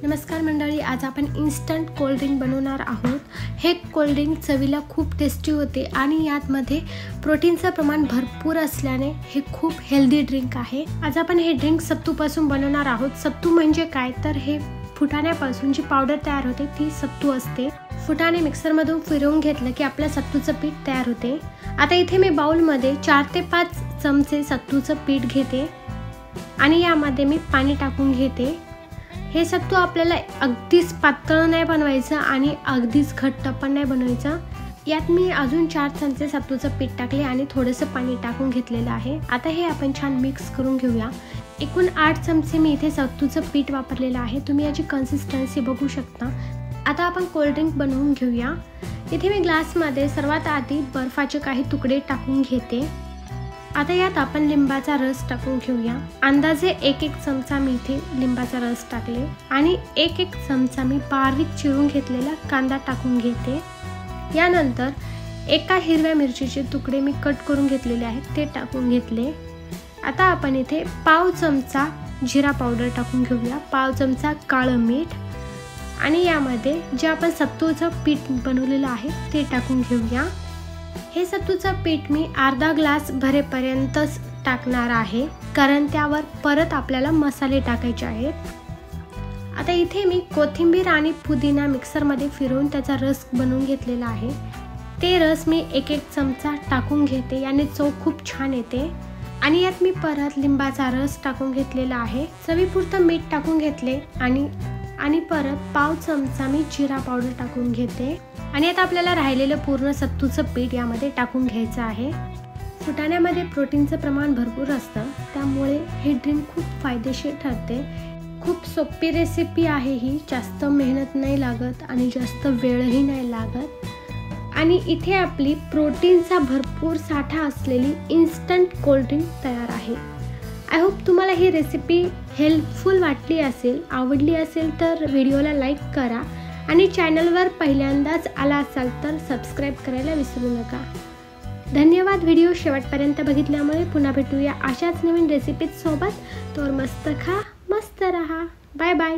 नमस्कार मंडळी, आज आपण इन्स्टंट कोल्ड ड्रिंक बनवणार आहोत। हे कोल्ड ड्रिंक चवीला खूप टेस्टी होते आणि यामध्ये प्रोटीनचं प्रमाण भरपूर असल्याने हे खूप हेल्दी ड्रिंक आहे। आज आपण हे ड्रिंक सत्तूपासून बनवणार आहोत। सत्तू म्हणजे काय तर हे फुटाण्यापासून जी पावडर तयार होते ती सत्तू असते। फुटाणे मिक्सरमधून फिरवून घेतलं की आपलं सत्तूचं पीठ तयार होते। आता इथे मी बाउलमध्ये 4 ते 5 चमचे सत्तूचं पीठ घेते आणि यामध्ये मी पाणी टाकून घेते। हे सत्तू आपल्याला अगदीच पातळ नाही बनवायचं आणि अगदीच घट्ट पण नाही बनवायचं। यात मी अजून 4 चमचे सत्तूचं पीठ टाकले आणि थोडंसं पाणी टाकून घेतलेलं आहे। आता हे आपण छान मिक्स करून घेऊया। एकूण 8 चमचे मी इथे सत्तूचं पीठ वापरलेलं आहे। तुम्ही याची कन्सिस्टन्सी बघू शकता। आता आपण कोल्ड ड्रिंक बनवून घेऊया। इथे मी ग्लासमध्ये सर्वात आधी बर्फाचे काही तुकडे टाकून घेते। आता यात आपण लिंबाचा रस टाकून घेऊया। अंदाजे 1-1 चमचा मी इथे लिंबाचा रस टाकले आणि 1-1 चमचा मी बारीक चिरून घेतलेला कांदा टाकून घेते। यानंतर एका हिरव्या मिरचीचे तुकडे मी कट करून घेतलेले आहेत ते टाकून घेतले। आता आपण इथे पाव चमचा जिरा पावडर टाकून घेऊया, पाव चमचा काळं मीठ आणि यामध्ये जे आपण सत्तूचं पीठ बनवलेलं आहे ते टाकून घेऊया। हे सत्तूचं पीठ मी अर्धा ग्लास भरेपर्यंतच टाकणार आहे, कारण त्यावर परत आपल्याला मसाले टाकायचे आहेत। आता इथे मी कोथिंबीर आणि पुदिना मिक्सरमध्ये फिरवून त्याचा रस बनवून घेतलेला आहे। ते रस मी 1-1 चमचा टाकून घेते, याने चव खूप छान येते। आणि यात मी परत लिंबाचा रस टाकून घेतलेला आहे। चवीपुरतं मीठ टाकून घेतले आणि परत पाव चमचा मी जिरा पावडर टाकून घेते आणि आता आपल्याला राहिलेलं पूर्ण सत्तूचं पीठ यामध्ये टाकून घ्यायचं आहे। फुटाण्यामध्ये प्रोटीनचं प्रमाण भरपूर असतं, त्यामुळे हे ड्रिंक खूप फायदेशीर ठरते। खूप सोपी रेसिपी आहे ही, जास्त मेहनत नाही लागत आणि जास्त वेळही नाही लागत आणि इथे आपली प्रोटीनचा भरपूर साठा असलेली इन्स्टंट कोल्ड ड्रिंक तयार आहे। आय होप तुम्हाला ही रेसिपी हेल्पफुल वाटली असेल, आवडली असेल तर व्हिडिओला लाईक करा आणि चॅनलवर पहिल्यांदाच आला असाल तर सबस्क्राईब करायला विसरू नका। धन्यवाद व्हिडिओ शेवटपर्यंत बघितल्यामुळे। पुन्हा भेटूया अशाच नवीन रेसिपीज सोबत। तर मस्त खा, मस्त रहा। Bye bye.